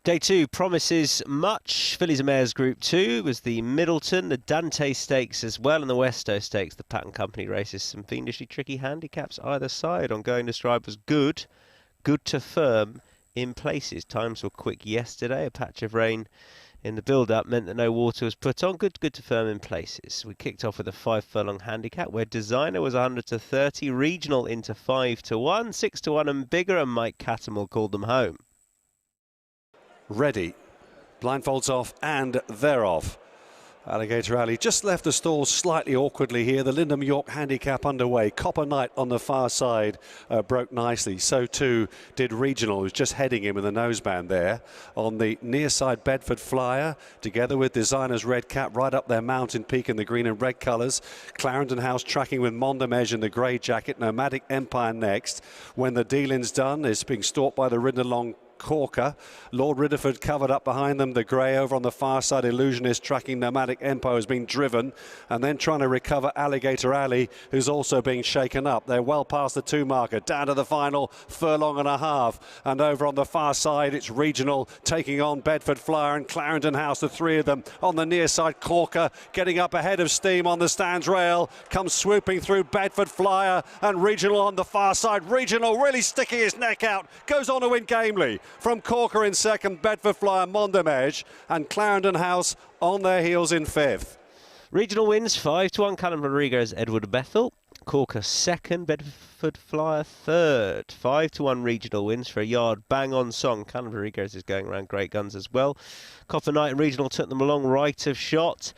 Day 2 promises much. Fillies and Mares Group 2 was the Middleton, the Dante Stakes as well, and the Westo Stakes, the Pattern Company races. Some fiendishly tricky handicaps either side. Ongoing described was good to firm in places. Times were quick yesterday. A patch of rain in the build-up meant that no water was put on. Good to firm in places. We kicked off with a 5 furlong handicap where Designer was 100 to 30, Regional into 5 to 1, 6 to 1 and bigger, and Mike Cattermole called them home. Ready, blindfolds off, and they're off. Alligator Alley just left the stall slightly awkwardly here. The Lyndham York handicap underway. Copper Knight on the far side broke nicely. So too did Regional, who's just heading him with the noseband there. On the near side, Bedford Flyer, together with Designer's Red Cap, right up their Mountain Peak in the green and red colours. Clarendon House tracking with Mondamege in the grey jacket. Nomadic Empire next. When the dealing's done, is being stalked by the ridden along Corker. Lord Ridderford covered up behind them. The grey over on the far side, Illusionist tracking Nomadic Empire has been driven, and then trying to recover Alligator Alley, who's also being shaken up. They're well past the 2 marker, down to the final furlong and a half, and over on the far side it's Regional taking on Bedford Flyer and Clarendon House, the 3 of them. On the near side, Corker getting up ahead of steam on the stands rail, comes swooping through Bedford Flyer, and Regional on the far side. Regional really sticking his neck out, goes on to win gamely. From Corker in second, Bedford Flyer, Mondamege, and Clarendon House on their heels in 5th. Regional wins 5 to 1. Callum Rodriguez, Edward Bethel. Corker second, Bedford Flyer third. 5 to 1 Regional wins for a yard bang on song. Callum Rodriguez is going around great guns as well. Copper Knight and Regional took them along right of shot.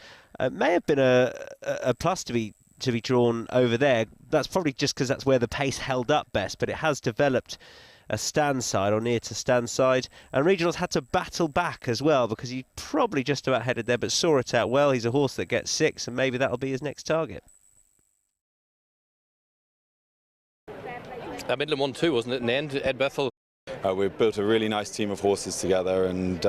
May have been a plus to be drawn over there. That's probably just because that's where the pace held up best, but it has developed a stand side or near to stand side, and Regional's had to battle back as well because he probably just about headed there but saw it out well. He's a horse that gets 6 and maybe that'll be his next target. Midland won 2, wasn't it, in the end, Ed Bethel? We've built a really nice team of horses together, and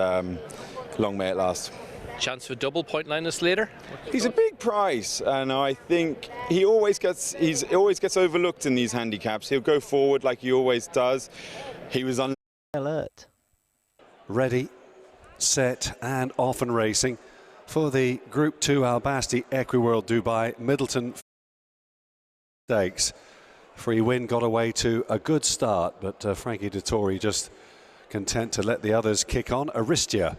long may it last. Chance for double point Linus later? He's a big price, and I think he always gets overlooked in these handicaps. He'll go forward like he always does. He was on alert. Ready, set, and off and racing for the Group 2 Albasti Equiworld Dubai Middleton Stakes. Free Win got away to a good start, but Frankie Dettori just content to let the others kick on. Aristia,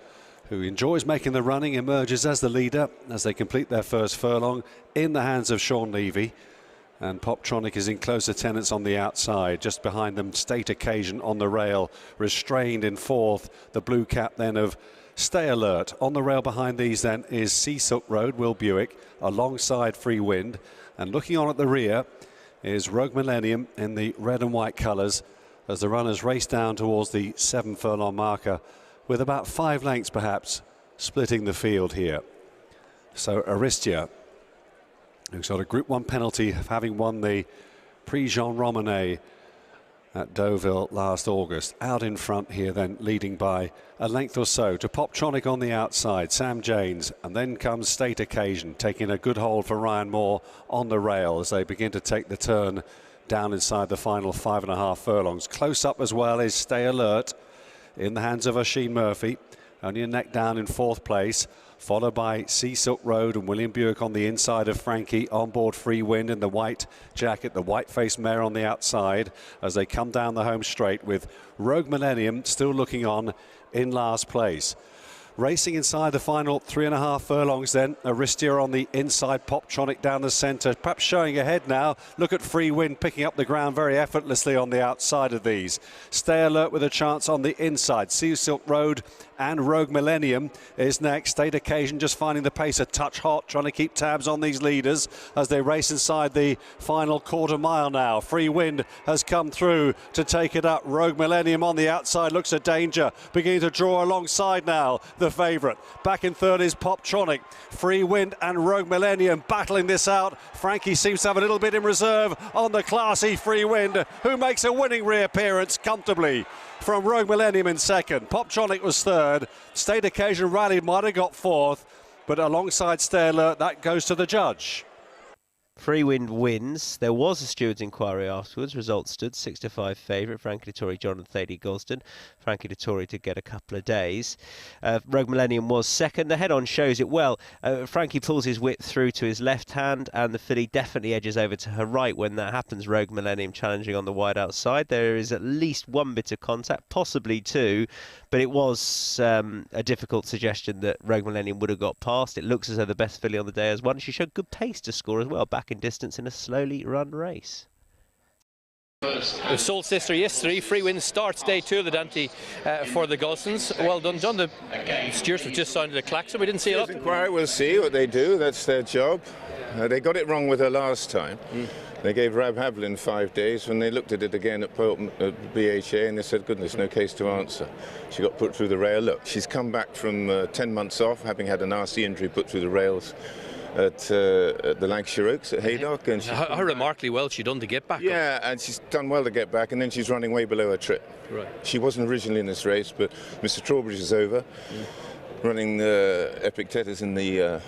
who enjoys making the running, emerges as the leader as they complete their first furlong in the hands of Sean Levy. And Poptronic is in close attendance on the outside. Just behind them, State Occasion on the rail, restrained in 4th. The blue cap then of Stay Alert. On the rail behind these then is Sea Silk Road, Will Buick, alongside Free Wind. And looking on at the rear is Rogue Millennium in the red and white colours as the runners race down towards the 7 furlong marker, with about 5 lengths perhaps splitting the field here. So Aristia, who's got a Group 1 penalty of having won the Prix Jean Romanet at Deauville last August, out in front here then, leading by a length or so to Poptronic on the outside, Sam Janes, and then comes State Occasion, taking a good hold for Ryan Moore on the rail as they begin to take the turn down inside the final 5.5 furlongs. Close up as well is Stay Alert, in the hands of Oisin Murphy, only a neck down in 4th place, followed by Sea Silk Road and William Buick on the inside of Frankie. On board Free Wind in the white jacket, the white-faced mare on the outside as they come down the home straight, with Rogue Millennium still looking on in last place. Racing inside the final 3.5 furlongs then, Aristia on the inside, Poptronic down the centre, perhaps showing ahead now. Look at Free Wind picking up the ground very effortlessly on the outside of these. Stay Alert with a chance on the inside. Sea Silk Road and Rogue Millennium is next. State Occasion just finding the pace a touch hot, trying to keep tabs on these leaders as they race inside the final quarter mile now. Free Wind has come through to take it up. Rogue Millennium on the outside looks a danger, beginning to draw alongside now the favourite. Back in 3rd is Poptronic. Free Wind and Rogue Millennium battling this out. Frankie seems to have a little bit in reserve on the classy Free Wind, who makes a winning reappearance comfortably from Rogue Millennium in 2nd. Poptronic was 3rd. State Occasion rallied, might have got 4th, but alongside Stay Alert, that goes to the judge. Free Wind wins. There was a steward's inquiry afterwards. Results stood 6-5 favourite. Frankie Dettori, John and Thady Gosden. Frankie Dettori to get a couple of days. Rogue Millennium was second. The head-on shows it well. Frankie pulls his whip through to his left hand, and the filly definitely edges over to her right when that happens. Rogue Millennium challenging on the wide outside. There is at least one bit of contact, possibly two, but it was a difficult suggestion that Rogue Millennium would have got past. It looks as though the best filly on the day has won. She showed good pace to score as well, back in distance in a slowly run race. The Soul Sister yesterday. Free Wind starts day 2 of the Dante for the Gulsons. Well done, John. The stewards have just sounded a klaxon. We didn't see a lot. Inquiry, we'll see what they do. That's their job. They got it wrong with her last time. They gave Rab Havlin 5 days. When they looked at it again at BHA, and they said, goodness, no case to answer. She got put through the rail. Look, she's come back from 10 months off, having had an RC injury put through the rails at the Lancashire Oaks at Haydock. And how remarkably well she done to get back. Yeah, and she's done well to get back, and then she's running way below her trip. Right. She wasn't originally in this race, but Mr. Trowbridge is over, running Epictetus in the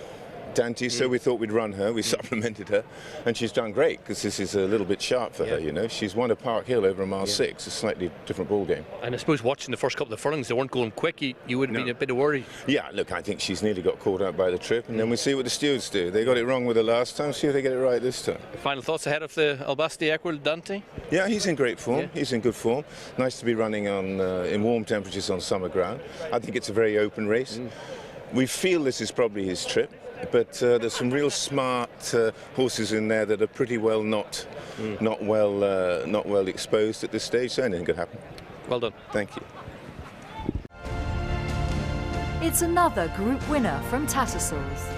Dante, so we thought we'd run her. We supplemented her, and she's done great because this is a little bit sharp for her, you know. She's won a Park Hill over a mile 6, a slightly different ball game. And I suppose watching the first couple of furlongs, they weren't going quick. You would have been a bit of worry. Yeah, look, I think she's nearly got caught out by the trip, and then we'll see what the stewards do. They got it wrong with her last time, see if they get it right this time. Final thoughts ahead of the Albasti Equil Dante? Yeah, he's in great form. He's in good form. Nice to be running on in warm temperatures on summer ground. I think it's a very open race. We feel this is probably his trip, but there's some real smart horses in there that are pretty well not well exposed at this stage, so anything could happen. Well done. Thank you. It's another group winner from Tattersalls.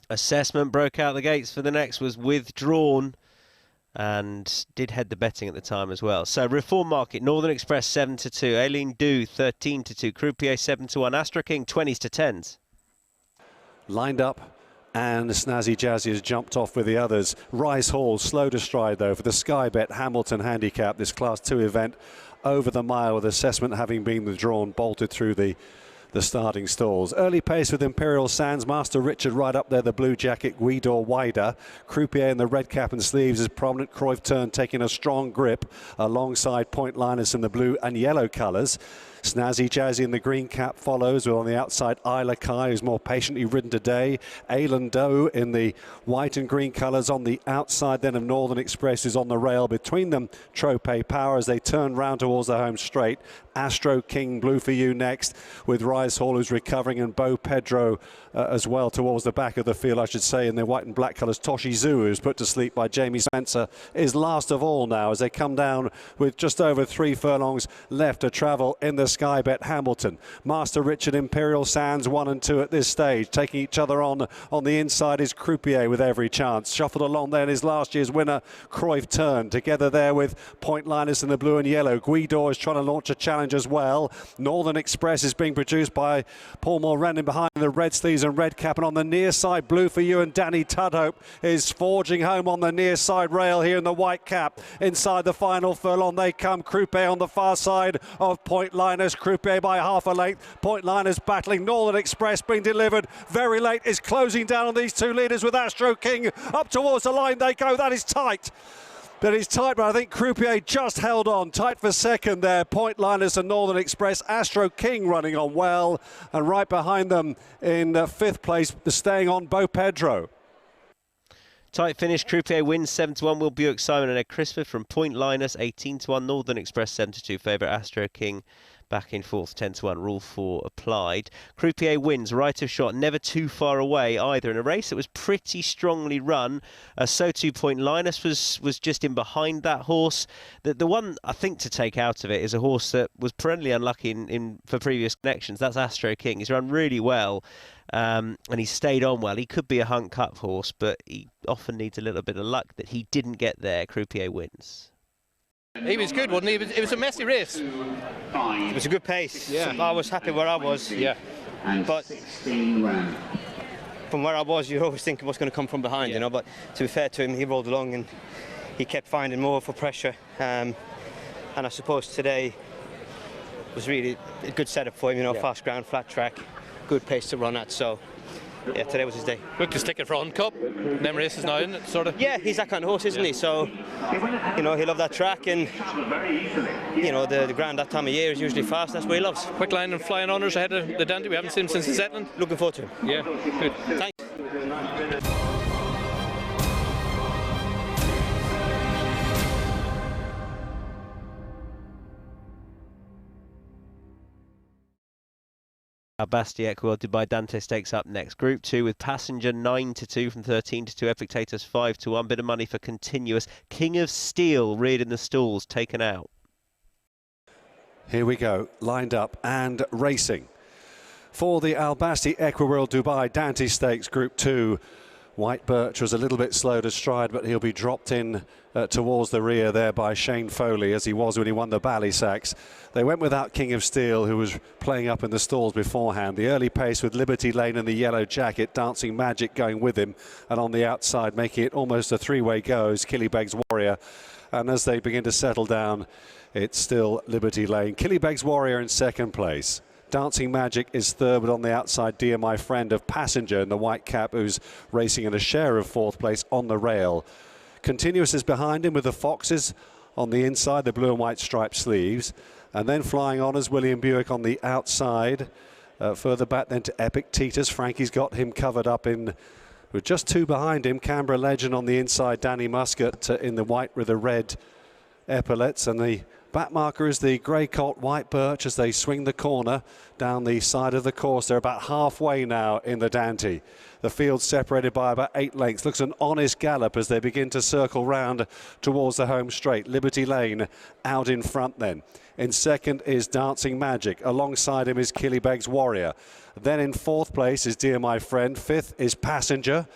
Assessment broke out the gates for the next, was withdrawn, and did head the betting at the time as well. So Reform Market, Northern Express 7-2, Aileen Du 13-2, Croupier 7-1, Astra King 20s to 10s. Lined up, and Snazzy Jazzy has jumped off with the others. Rice Hall slow to stride though for the Sky Bet Hamilton handicap, this Class 2 event over the mile, with assessment having been withdrawn, bolted through the starting stalls. Early pace with Imperial Sands, Master Richard right up there, the blue jacket, Guido wider. Croupier in the red cap and sleeves is prominent. Cruyff Turn taking a strong grip alongside Point Linus in the blue and yellow colours. Snazzy Jazzy in the green cap follows, with on the outside Isla Kai, who's more patiently ridden today. Aileen Doe in the white and green colours on the outside then of Northern Express, is on the rail. Between them, Trope Power as they turn round towards the home straight. Astro King, Blue for You next, with Rise Hall who's recovering, and Bo Pedro as well towards the back of the field, I should say, in their white and black colours. Toshi Zoo, who's put to sleep by Jamie Spencer, is last of all now as they come down with just over 3 furlongs left to travel in the Sky Bet Hamilton. Master Richard, Imperial Sands 1 and 2 at this stage, taking each other on the inside is Croupier with every chance. Shuffled along there is last year's winner Cruyff Turn, together there with Point Linus in the blue and yellow. Guido is trying to launch a challenge as well. Northern Express is being produced by Paul Mulrennan behind the red sleeves and red cap, and on the near side Blue for You and Danny Tudhope is forging home on the near side rail here in the white cap. Inside the final furlong they come. Croupier on the far side of Point Linus. Croupier by half a length. Point Linus battling. Northern Express being delivered very late, is closing down on these two leaders with Astro King up towards the line they go. That is tight. That is tight, but I think Croupier just held on. Tight for second there. Point Linus and Northern Express. Astro King running on well, and right behind them in 5th place, staying on, Bo Pedro. Tight finish, Croupier wins 7-1, Will Buick, Simon and Ed Crisford from Point Linus 18-1, Northern Express 7-2 favourite, Astro King back in 4th, 10-1, Rule 4 applied. Croupier wins, right of shot, never too far away either in a race that was pretty strongly run. So too Point Linus was just in behind that horse. The one I think to take out of it is a horse that was perennially unlucky for previous connections. That's Astro King. He's run really well. And he stayed on well. He could be a Hunt Cup horse, but he often needs a little bit of luck that he didn't get there. Croupier wins. He was good, wasn't he? It was a messy race. It was a good pace. Yeah. I was happy where I was. Yeah. But from where I was, you're always thinking what's going to come from behind, you know. But to be fair to him, he rolled along and he kept finding more for pressure. And I suppose today was really a good setup for him. You know, fast ground, flat track, good pace to run at. So yeah, today was his day. Look to stick it for on cup. Them races now, isn't it? Sort of. Yeah, he's that kind of horse, isn't he? So, you know, he loved that track, and you know, the ground that time of year is usually fast. That's what he loves. Quick line and flying honours ahead of the Dante. We haven't seen him since the Zetland. Looking forward to him. Yeah, good. Thanks. Basti Equil Dubai Dante Stakes up next. Group 2 with Passenger 9-2 from 13-2. Epictetus 5-1. Bit of money for Continuous. King of Steel reared in the stalls, taken out. Here we go, lined up and racing. For the Al Basti Equiworld Dubai Dante Stakes Group 2, White Birch was a little bit slow to stride, but he'll be dropped in towards the rear there by Shane Foley, as he was when he won the Ballysacks. They went without King of Steel, who was playing up in the stalls beforehand. The early pace with Liberty Lane in the yellow jacket, Dancing Magic going with him, and on the outside making it almost a three-way go is Killybegs Warrior. And as they begin to settle down, it's still Liberty Lane. Killybegs Warrior in second place. Dancing Magic is third, but on the outside, Dear My Friend of Passenger in the white cap, who's racing in a share of fourth place on the rail. Continuous is behind him with the Foxes on the inside, the blue and white striped sleeves. And then flying on is William Buick on the outside. Further back then to Epictetus. Frankie's got him covered up in, with just two behind him. Canberra Legend on the inside, Danny Muscat in the white with the red epaulets, and the back marker is the grey colt White Birch as they swing the corner down the side of the course. They're about halfway now in the Dante. The field separated by about 8 lengths. Looks an honest gallop as they begin to circle round towards the home straight. Liberty Lane out in front then. In second is Dancing Magic. Alongside him is Killybegs Warrior. Then in fourth place is Dear My Friend. Fifth is Passenger.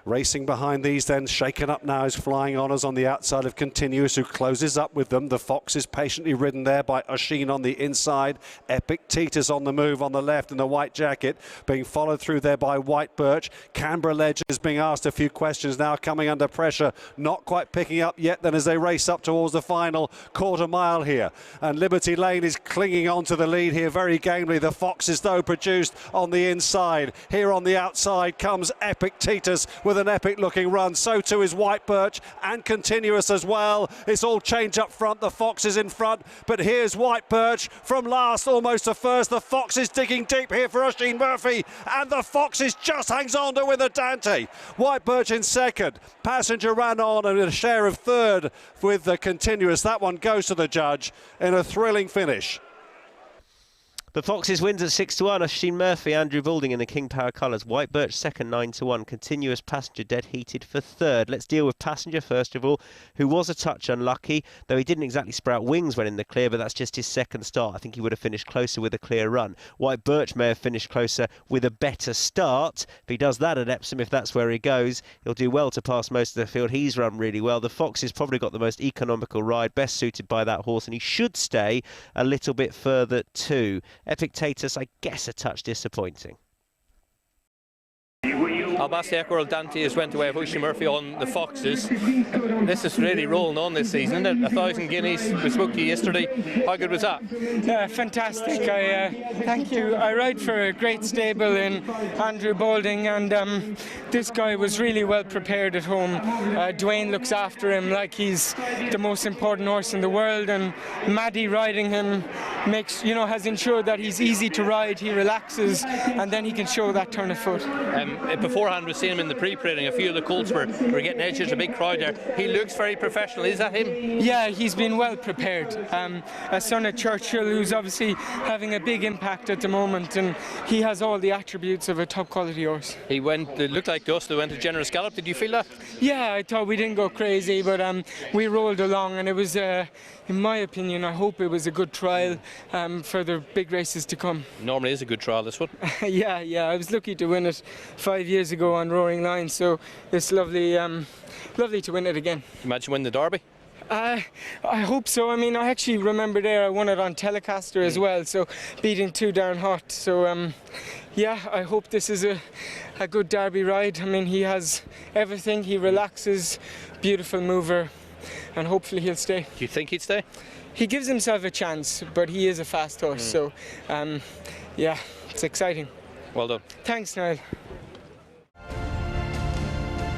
Racing behind these then, shaken up now is Flying Honours on the outside of Continuous, who closes up with them. The Fox is patiently ridden there by Oshin on the inside. Epictetus on the move on the left in the white jacket, being followed through there by White Birch. Canberra Legend is being asked a few questions now, coming under pressure, not quite picking up yet then as they race up towards the final quarter mile here. And Liberty Lane is clinging on to the lead here very gamely. The Foxes though produced on the inside. Here on the outside comes Epictetus with an epic looking run. So too is White Birch and Continuous as well. It's all change up front. The Fox is in front, but here's White Birch from last almost to first. The Fox is digging deep here for Oshin Murphy, and the Foxes just hangs on to win the Dante. White Birch in second. Passenger ran on and a share of third with the Continuous. That one goes to the judge in a thrilling finish. The Foxes wins at 6-1. Oshin Murphy, Andrew Balding in the King Power colours. White Birch second, 9-1. Continuous Passenger dead heated for third. Let's deal with Passenger first of all, who was a touch unlucky, though he didn't exactly sprout wings when in the clear, but that's just his second start. I think he would have finished closer with a clear run. White Birch may have finished closer with a better start. If he does that at Epsom, if that's where he goes, he'll do well to pass most of the field. He's run really well. The Fox has probably got the most economical ride, best suited by that horse, and he should stay a little bit further too. Epictetus, I guess, a touch disappointing. Al Basti Equiworld Dante has went away with Oshin Murphy on the Foxes. This is really rolling on this season, isn't it? 1,000 guineas. We spoke to you yesterday. How good was that? Fantastic. Thank you. I ride for a great stable in Andrew Balding, and this guy was really well prepared at home. Dwayne looks after him like he's the most important horse in the world, and Maddie riding him makes, has ensured that he's easy to ride, he relaxes, and then he can show that turn of foot. Beforehand, we've seen him in the pre-parading. A few of the colts were getting edged. There's a big crowd there. He looks very professional. Is that him? Yeah, he's been well prepared. A son of Churchill, who's obviously having a big impact at the moment, and he has all the attributes of a top quality horse. It looked like dust. They went to generous gallop. Did you feel that? Yeah, I thought we didn't go crazy, but we rolled along, and it was, in my opinion, I hope it was a good trial for the big races to come. Normally is a good trial, this one. Yeah, I was lucky to win it 5 years ago on Roaring Line, so it's lovely to win it again. Imagine winning the Derby. I hope so. I mean, I actually remember there I won it on Telecaster as well, so beating Too Darn Hot. So yeah, I hope this is a good Derby ride. I mean, he has everything. He relaxes, beautiful mover. and hopefully he'll stay. Do you think he'd stay? He gives himself a chance, but he is a fast horse, so yeah, it's exciting. Well done. Thanks, Niall.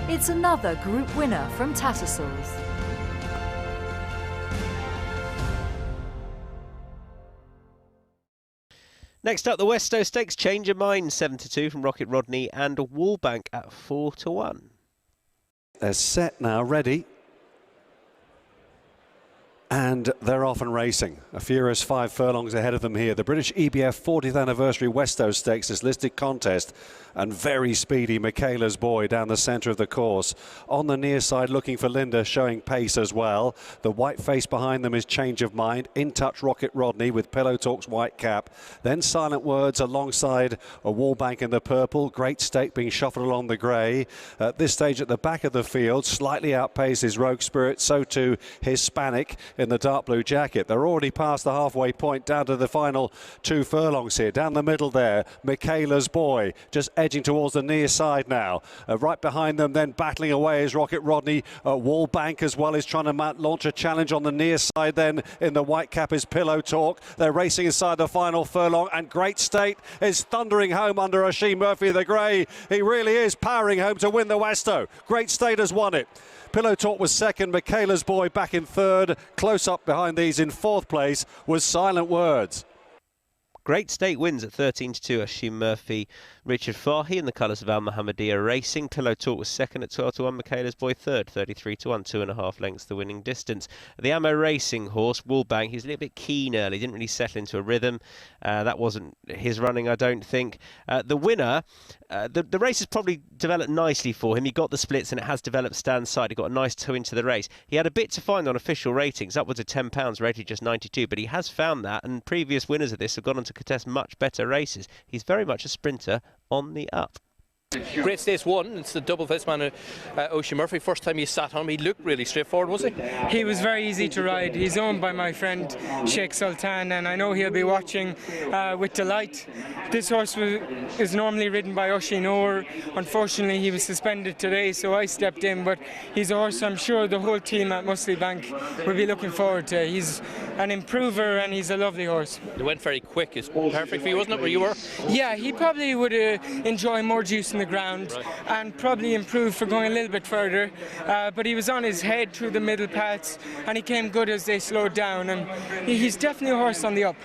It's another group winner from Tattersalls. Next up, the Westow Stakes Change of Mind 7-2 from Rocket Rodney and Wallbank at 4-1. They're set now, ready. And they're off and racing. A furious 5 furlongs ahead of them here. The British EBF 40th Anniversary Westow Stakes is listed contest. And very speedy Michaela's Boy down the centre of the course. On the near side looking for Linda, showing pace as well. The white face behind them is Change of Mind. In touch Rocket Rodney with Pillow Talk's white cap. Then Silent Words alongside a Wallbank in the purple. Great Stake being shuffled along the grey. At this stage at the back of the field, slightly outpaces Rogue Spirit. So too Hispanic in the dark blue jacket. They're already past the halfway point, down to the final 2 furlongs here. Down the middle there, Michaela's Boy just edging towards the near side now. Right behind them then battling away is Rocket Rodney. Wallbank as well is trying to launch a challenge on the near side then. In the white cap is Pillow Talk. They're racing inside the final furlong, and Great State is thundering home under Oisin Murphy the grey. He really is powering home to win the Westow. Great State has won it. Pillow Talk was second, Michaela's Boy back in third. Close up behind these in fourth place was Silent Words. Great State wins at 13-2. Oisin Murphy, Richard Fahy in the colours of Al Mohammedia Racing. Pillow Talk was second at 12-1. Michaela's Boy third, 33-1, 2.5 lengths the winning distance. The Ammo Racing horse, Wallbank, he's a little bit keen early, didn't really settle into a rhythm. That wasn't his running, I don't think. The winner, the race has probably developed nicely for him. He got the splits and it has developed stand side. He got a nice toe into the race. He had a bit to find on official ratings, upwards of £10, rated just 92, but he has found that, and previous winners of this have gone on to contest much better races. He's very much a sprinter on the up. Great State's won. It's the double face man, Oisin Murphy. First time he sat on him, he looked really straightforward, was he? He was very easy to ride. He's owned by my friend Sheikh Sultan, and I know he'll be watching with delight. This horse is normally ridden by Oisin Orr. Unfortunately, he was suspended today, so I stepped in, but he's a horse I'm sure the whole team at Musley Bank will be looking forward to. He's an improver and he's a lovely horse. It went very quick. It's perfect for you, wasn't it, where you were? Yeah, he probably would enjoy more juice in the ground, right, and probably improve for going a little bit further, but he was on his head through the middle paths and he came good as they slowed down, and he's definitely a horse on the up.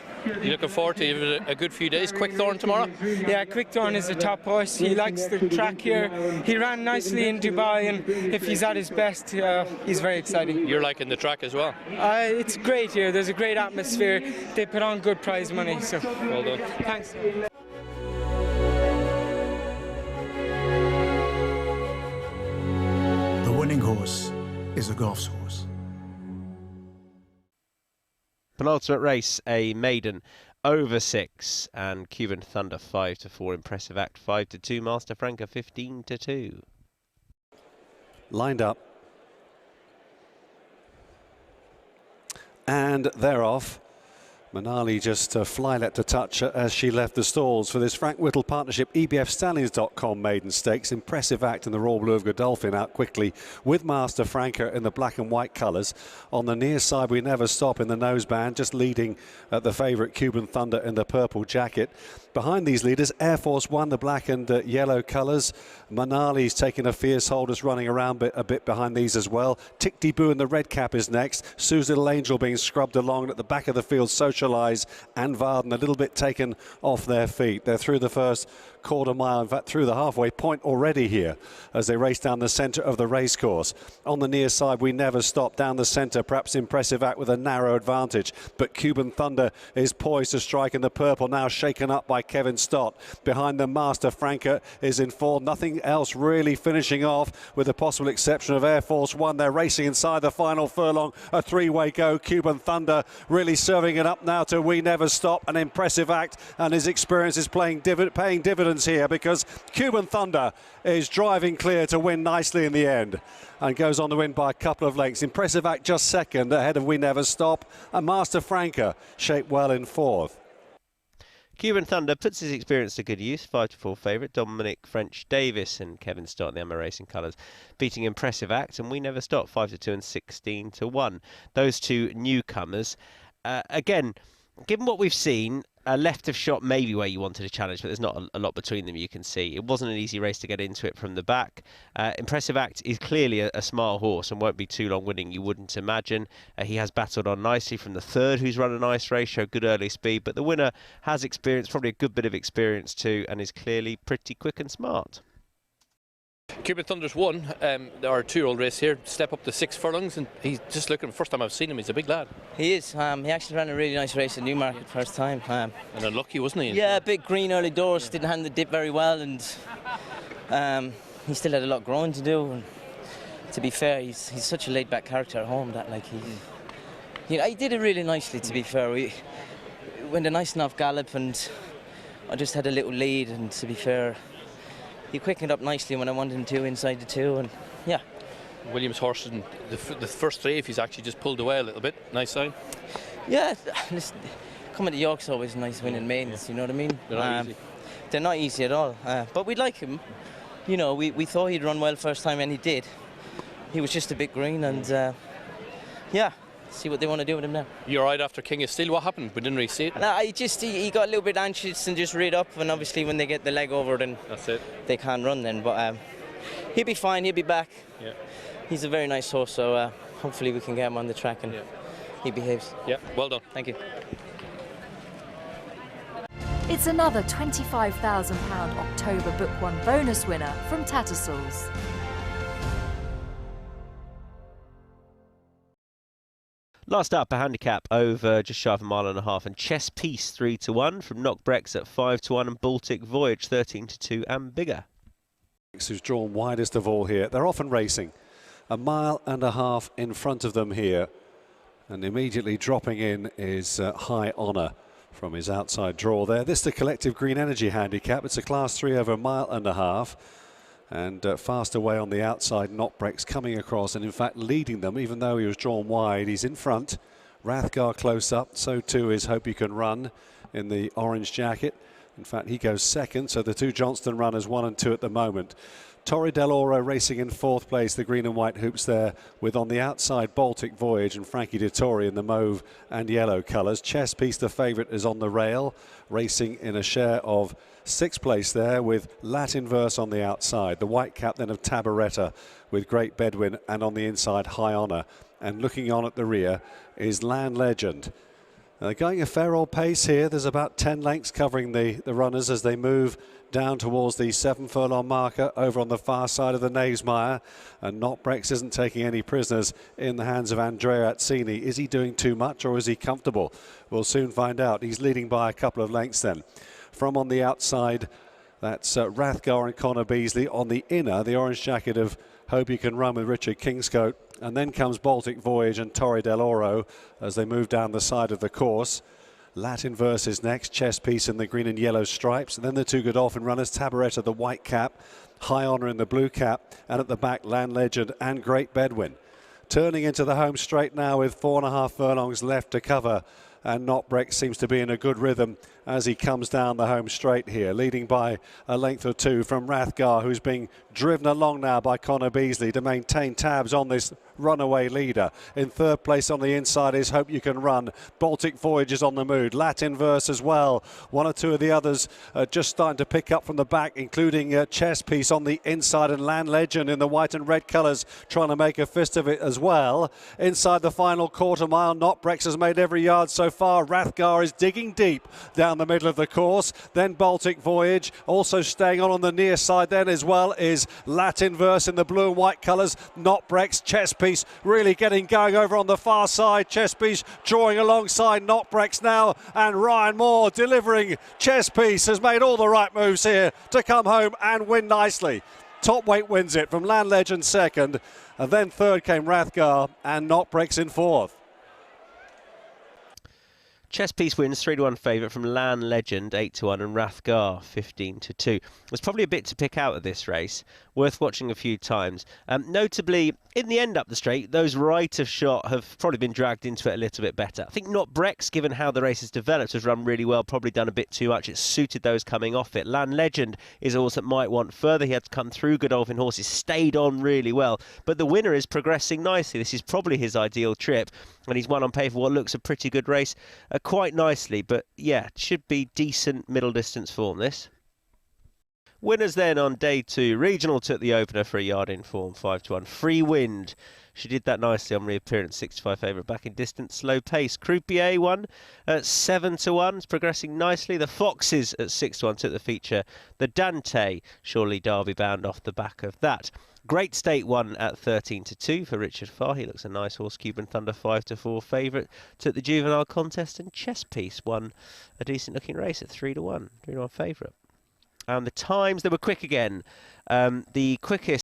You looking forward to a good few days? Quickthorn tomorrow? Yeah, Quickthorn is a top horse. He likes the track here. He ran nicely in Dubai, and if he's at his best, he's very exciting. You're liking the track as well? It's great here. There's a great atmosphere. They put on good prize money. So well done. Thanks. The winning horse is a Goff's horse. Penultimate race, a maiden over 6, and Cuban Thunder 5-4. Impressive Act 5-2. Master Franca 15-2. Lined up. And they're off. Manali just fly leapt to touch as she left the stalls for this Frank Whittle partnership EBFStallions.com maiden stakes. Impressive Act in the Royal Blue of Godolphin out quickly with Master Franca in the black and white colours. On the near side, We Never Stop in the noseband, just leading the favourite Cuban Thunder in the purple jacket. Behind these leaders, Air Force One, the black and yellow colours. Manali's taking a fierce hold, is running around a bit behind these as well. Tick Dee Boo in the red cap is next. Sue's Little Angel being scrubbed along at the back of the field. Socialise and Varden a little bit taken off their feet. They're through the first quarter mile, in fact through the halfway point already here as they race down the centre of the racecourse. On the near side, We Never Stop down the centre, perhaps Impressive Act with a narrow advantage, but Cuban Thunder is poised to strike in the purple, now shaken up by Kevin Stott. Behind them, Master Franca is in fourth. Nothing else really finishing off, with the possible exception of Air Force One. They're racing inside the final furlong, a three-way go. Cuban Thunder really serving it up now to We Never Stop. An Impressive Act, and his experience is paying dividends here, because Cuban Thunder is driving clear to win nicely in the end and goes on to win by a couple of lengths. Impressive Act just second ahead of We Never Stop, and Master Franca shaped well in fourth. Cuban Thunder puts his experience to good use. 5-4 favourite Dominic French Davis and Kevin Stott in the Emma Racing colours, beating Impressive Act and We Never Stop 5-2 and 16-1. Those two newcomers. Again, given what we've seen, left of shot maybe where you wanted a challenge, but there's not a lot between them, you can see. It wasn't an easy race to get into it from the back. Impressive Act is clearly a smart horse and won't be too long winning, you wouldn't imagine. He has battled on nicely from the third, who's run a nice race, showed good early speed, but the winner has experience, probably a good bit of experience too, and is clearly pretty quick and smart. Cuban Thunder's won our 2-year-old race here, step up to 6 furlongs, and he's just looking, first time I've seen him, he's a big lad. He is. He actually ran a really nice race at Newmarket first time. And unlucky, wasn't he? Yeah, big green early doors, didn't hand the dip very well, and he still had a lot growing to do. And to be fair, he's such a laid-back character at home that he did it really nicely. To be fair, we went a nice enough gallop, and I just had a little lead, and to be fair, he quickened up nicely when I wanted him to inside the 2, and yeah. Williams' horse in the first 3, if he's actually just pulled away a little bit, nice sign. Yeah, coming to York's always nice winning mains, you know what I mean? They're not easy at all, but we'd like him. You know, we thought he'd run well first time, and he did. He was just a bit green, and yeah. See what they want to do with him now. You're right after King of Steel. What happened? We didn't really see it. No, he got a little bit anxious and just reared up, and obviously when they get the leg over, then that's it. They can't run then. But he'll be fine. He'll be back. Yeah. He's a very nice horse, so hopefully we can get him on the track and he behaves. Yeah. Well done. Thank you. It's another £25,000 October Book 1 bonus winner from Tattersalls. Last up, a handicap over just shy of a mile and a half, and Chess Piece 3-1 from Knockbrex at 5-1 and Baltic Voyage 13-2 and bigger. Who's drawn widest of all here. They're often racing a mile and a half in front of them here, and immediately dropping in is High Honour from his outside draw there. This is the Collective Green Energy handicap. It's a class 3 over a mile and a half. And fast away on the outside, Knockbrex coming across and in fact leading them, even though he was drawn wide. He's in front. Rathgar close up, so too is Hope You Can Run in the orange jacket. In fact, he goes second, so the two Johnston runners 1 and 2 at the moment. Torre del Oro racing in 4th place, the green and white hoops there, with on the outside Baltic Voyage and Frankie Dettori in the mauve and yellow colours. Chess Piece, the favourite, is on the rail, racing in a share of 6th place there with Latin Verse on the outside. The white cap then of Tabaretta with Great Bedouin, and on the inside High Honour. And looking on at the rear is Land Legend. They're going a fair old pace here. There's about 10 lengths covering the runners as they move down towards the 7 furlong marker over on the far side of the Knavesmire. And Knockbrex isn't taking any prisoners in the hands of Andrea Azzini. Is he doing too much or is he comfortable? We'll soon find out. He's leading by a couple of lengths then. From on the outside, that's Rathgar and Connor Beasley. On the inner, the orange jacket of Hope You Can Run with Richard Kingscote. And then comes Baltic Voyage and Torre del Oro as they move down the side of the course. Latin Verse is next, Chess Piece in the green and yellow stripes. And then the two Godolphin runners, Tabaretta, the white cap, High Honour in the blue cap, and at the back, Land Legend and Great Bedouin. Turning into the home straight now with 4.5 furlongs left to cover. And Knockbrex seems to be in a good rhythm as he comes down the home straight here, leading by a length or 2 from Rathgar, who's being driven along now by Connor Beasley to maintain tabs on this runaway leader. In 3rd place on the inside is Hope You Can Run. Baltic Voyage is on the mood. Latin Verse as well. 1 or 2 of the others just starting to pick up from the back, including Chess Piece on the inside and Land Legend in the white and red colours trying to make a fist of it as well. Inside the final quarter mile, Knockbrex has made every yard so far. Rathgar is digging deep down the middle of the course. Then Baltic Voyage also staying on the near side then as well is Latin Verse in the blue and white colours. Knockbrex, Chess Piece really getting going over on the far side. Chess Piece drawing alongside Knockbrex now, and Ryan Moore delivering. Chess Piece has made all the right moves here to come home and win nicely. Top Weight wins it from Land Legend 2nd, and then 3rd came Rathgar and Knockbrex in 4th. Chess Piece wins 3-1 favourite from Lan Legend 8-1 and Rathgar 15-2. There's probably a bit to pick out of this race, worth watching a few times. Notably, in the end up the straight, those right of shot have probably been dragged into it a little bit better. I think Not Brex, given how the race has developed, has run really well, probably done a bit too much. It's suited those coming off it. Lan Legend is a horse that might want further. He had to come through Godolphin horses, stayed on really well. But the winner is progressing nicely. This is probably his ideal trip, and he's won on paper what looks a pretty good race quite nicely. But yeah, should be decent middle distance form this. Winners then on day 2. Regional took the opener for a yard in form, 5-1. Free Wind. She did that nicely on reappearance, 65 favourite, back in distance, slow pace. Croupier won at 7-1, it's progressing nicely. The Foxes at 6-1 took the feature. The Dante, surely Derby bound off the back of that. Great State won at 13-2 for Richard Farr. He looks a nice horse. Cuban Thunder 5-4 favourite. Took the juvenile contest, and Chess Piece won a decent looking race at 3-1. 3-1 favourite. And the times, they were quick again. The quickest